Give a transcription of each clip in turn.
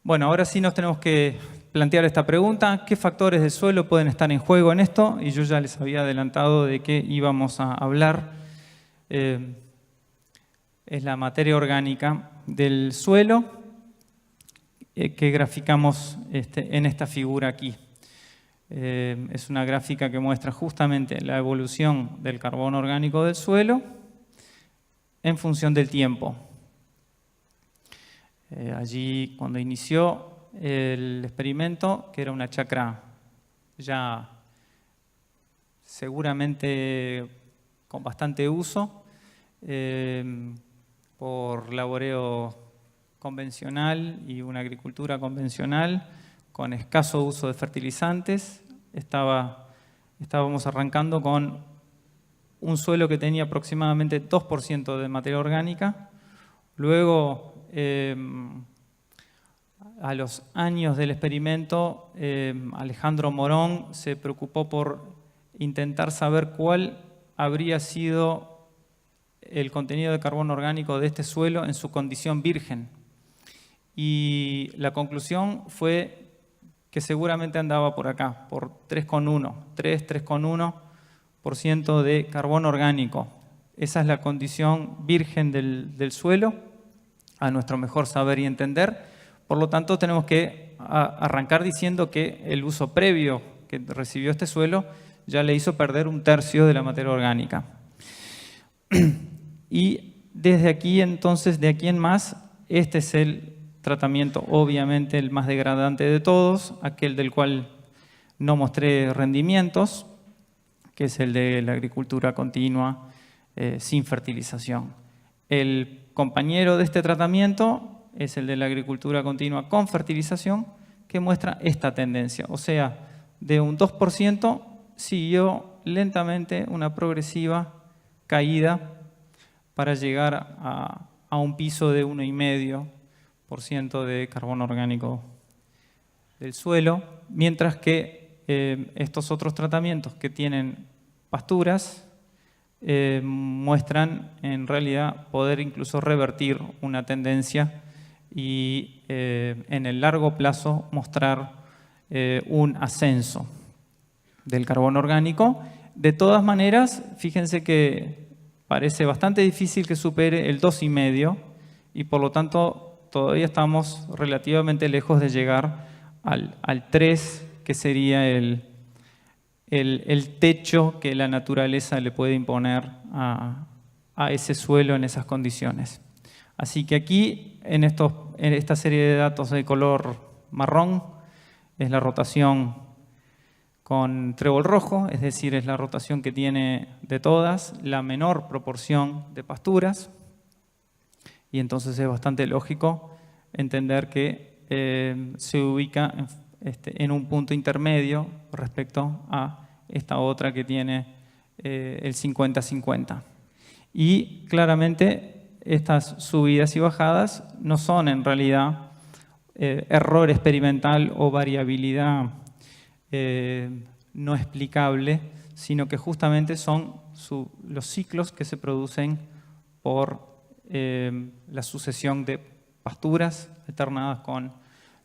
Bueno, ahora sí nos tenemos que plantear esta pregunta. ¿Qué factores del suelo pueden estar en juego en esto? Y yo ya les había adelantado de qué íbamos a hablar. Es la materia orgánica del suelo que graficamos en esta figura aquí. Es una gráfica que muestra justamente la evolución del carbono orgánico del suelo en función del tiempo. Allí, cuando inició el experimento, que era una chacra ya seguramente con bastante uso, por laboreo convencional y una agricultura convencional, con escaso uso de fertilizantes, estábamos arrancando con un suelo que tenía aproximadamente 2% de materia orgánica. Luego, a los años del experimento, Alejandro Morón se preocupó por intentar saber cuál habría sido el contenido de carbono orgánico de este suelo en su condición virgen. Y la conclusión fue que seguramente andaba por acá, por 3,1% de carbono orgánico. Esa es la condición virgen del suelo, a nuestro mejor saber y entender. Por lo tanto, tenemos que arrancar diciendo que el uso previo que recibió este suelo ya le hizo perder 1/3 de la materia orgánica. Y desde aquí, entonces, de aquí en más, este es el tratamiento, obviamente, el más degradante de todos, aquel del cual no mostré rendimientos, que es el de la agricultura continua sin fertilización. El compañero de este tratamiento es el de la agricultura continua con fertilización, que muestra esta tendencia. O sea, de un 2% siguió lentamente una progresiva caída para llegar a un piso de 1,5% de carbono orgánico del suelo, mientras que estos otros tratamientos que tienen pasturas muestran en realidad poder incluso revertir una tendencia y en el largo plazo mostrar un ascenso del carbono orgánico. De todas maneras, fíjense que parece bastante difícil que supere el 2,5 y por lo tanto todavía estamos relativamente lejos de llegar al 3, que sería el techo que la naturaleza le puede imponer a ese suelo en esas condiciones. Así que aquí, en esta serie de datos de color marrón, es la rotación con trébol rojo, es decir, es la rotación que tiene de todas la menor proporción de pasturas, y entonces es bastante lógico entender que se ubica en un punto intermedio respecto a esta otra que tiene el 50-50. Y claramente estas subidas y bajadas no son en realidad error experimental o variabilidad no explicable, sino que justamente son los ciclos que se producen por la sucesión de pasturas alternadas con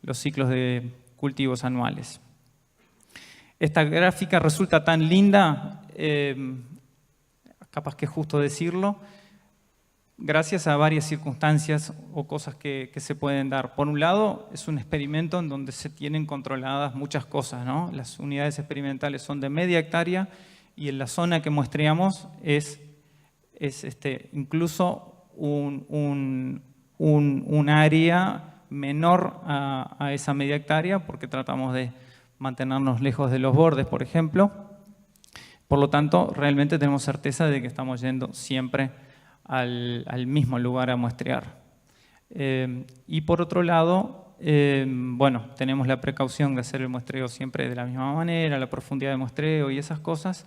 los ciclos de cultivos anuales. Esta gráfica resulta tan linda, capaz que es justo decirlo, gracias a varias circunstancias o cosas que se pueden dar. Por un lado, es un experimento en donde se tienen controladas muchas cosas, ¿no? Las unidades experimentales son de media hectárea y en la zona que muestreamos es incluso un área menor a esa media hectárea, porque tratamos de mantenernos lejos de los bordes, por ejemplo. Por lo tanto, realmente tenemos certeza de que estamos yendo siempre al mismo lugar a muestrear. Y por otro lado, bueno, tenemos la precaución de hacer el muestreo siempre de la misma manera, la profundidad de muestreo y esas cosas.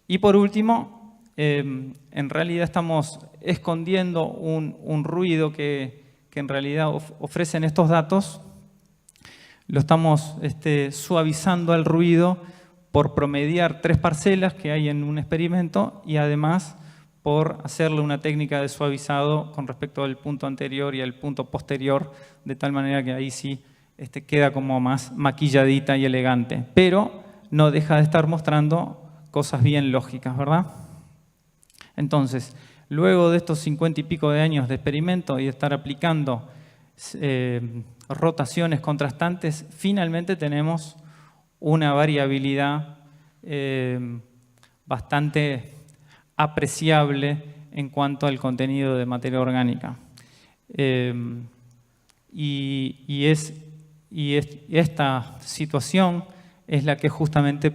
Y por último, en realidad estamos escondiendo un ruido que en realidad ofrecen estos datos. Lo estamos suavizando al ruido por promediar 3 parcelas que hay en un experimento y además por hacerle una técnica de suavizado con respecto al punto anterior y al punto posterior, de tal manera que ahí sí queda como más maquilladita y elegante, pero no deja de estar mostrando cosas bien lógicas, ¿verdad? Entonces, luego de estos 50 y pico de años de experimento y de estar aplicando rotaciones contrastantes, finalmente tenemos una variabilidad bastante apreciable en cuanto al contenido de materia orgánica. Y esta situación es la que justamente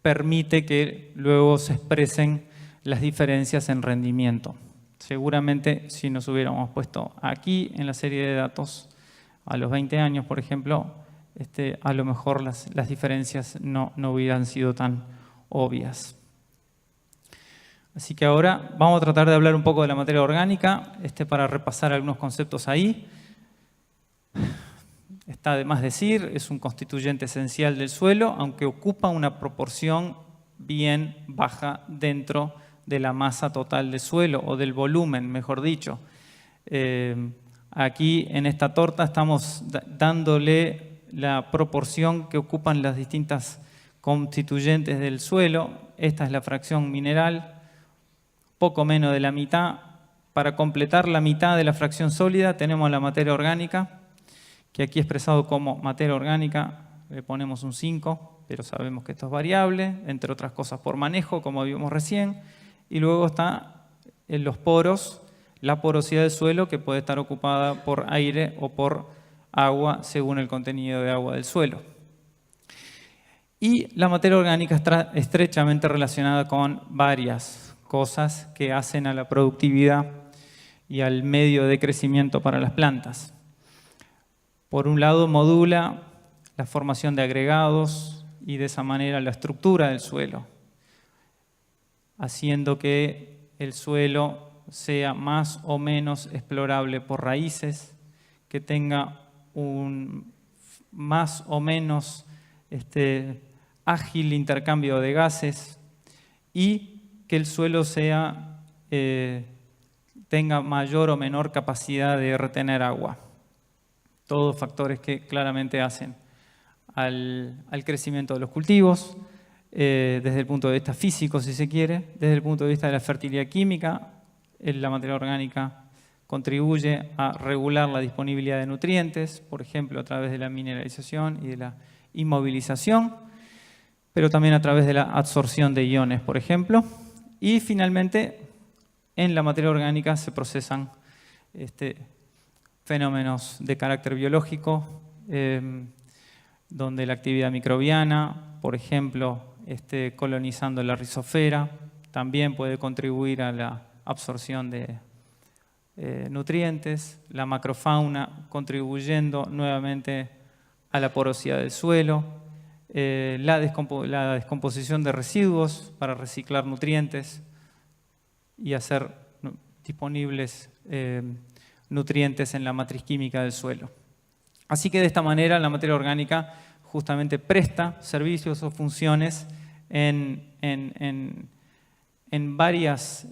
permite que luego se expresen las diferencias en rendimiento. Seguramente si nos hubiéramos puesto aquí en la serie de datos a los 20 años, por ejemplo, a lo mejor las diferencias no hubieran sido tan obvias. Así que ahora vamos a tratar de hablar un poco de la materia orgánica, para repasar algunos conceptos ahí. Está de más decir, es un constituyente esencial del suelo, aunque ocupa una proporción bien baja dentro de la masa total del suelo, o del volumen, mejor dicho. Aquí en esta torta estamos dándole la proporción que ocupan las distintas constituyentes del suelo. Esta es la fracción mineral, poco menos de la mitad. Para completar la mitad de la fracción sólida tenemos la materia orgánica, que aquí expresado como materia orgánica le ponemos un 5, pero sabemos que esto es variable, entre otras cosas por manejo, como vimos recién. Y luego está en los poros, la porosidad del suelo, que puede estar ocupada por aire o por agua, según el contenido de agua del suelo. Y la materia orgánica está estrechamente relacionada con varias cosas que hacen a la productividad y al medio de crecimiento para las plantas. Por un lado, modula la formación de agregados y de esa manera la estructura del suelo, haciendo que el suelo sea más o menos explorable por raíces, que tenga un más o menos ágil intercambio de gases y que el suelo tenga mayor o menor capacidad de retener agua. Todos factores que claramente hacen al crecimiento de los cultivos, desde el punto de vista físico, si se quiere, desde el punto de vista de la fertilidad química. La materia orgánica contribuye a regular la disponibilidad de nutrientes, por ejemplo, a través de la mineralización y de la inmovilización, pero también a través de la absorción de iones, por ejemplo. Y finalmente, en la materia orgánica se procesan fenómenos de carácter biológico, donde la actividad microbiana, por ejemplo, colonizando la rizosfera, también puede contribuir a la absorción de nutrientes, la macrofauna contribuyendo nuevamente a la porosidad del suelo, la descomposición de residuos para reciclar nutrientes y hacer disponibles nutrientes en la matriz química del suelo. Así que de esta manera la materia orgánica justamente presta servicios o funciones en varios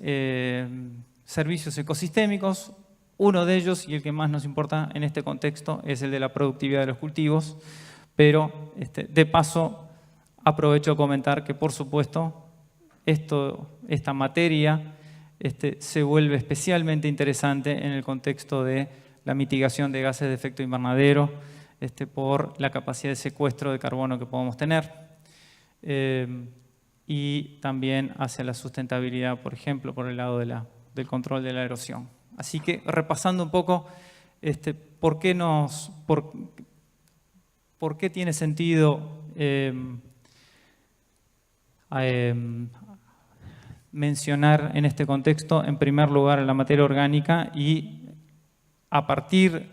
servicios ecosistémicos. Uno de ellos, y el que más nos importa en este contexto, es el de la productividad de los cultivos, pero de paso aprovecho a comentar que, por supuesto, esta materia se vuelve especialmente interesante en el contexto de la mitigación de gases de efecto invernadero, por la capacidad de secuestro de carbono que podemos tener, y también hacia la sustentabilidad, por ejemplo, por el lado del control de la erosión. Así que, repasando un poco, ¿por qué tiene sentido mencionar en este contexto, en primer lugar, la materia orgánica y a partir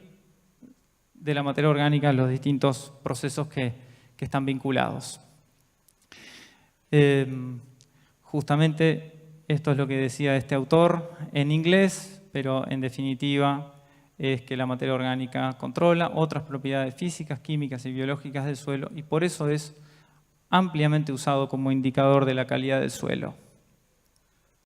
de la materia orgánica los distintos procesos que están vinculados? Justamente esto es lo que decía este autor en inglés, pero en definitiva es que la materia orgánica controla otras propiedades físicas, químicas y biológicas del suelo y por eso es ampliamente usado como indicador de la calidad del suelo.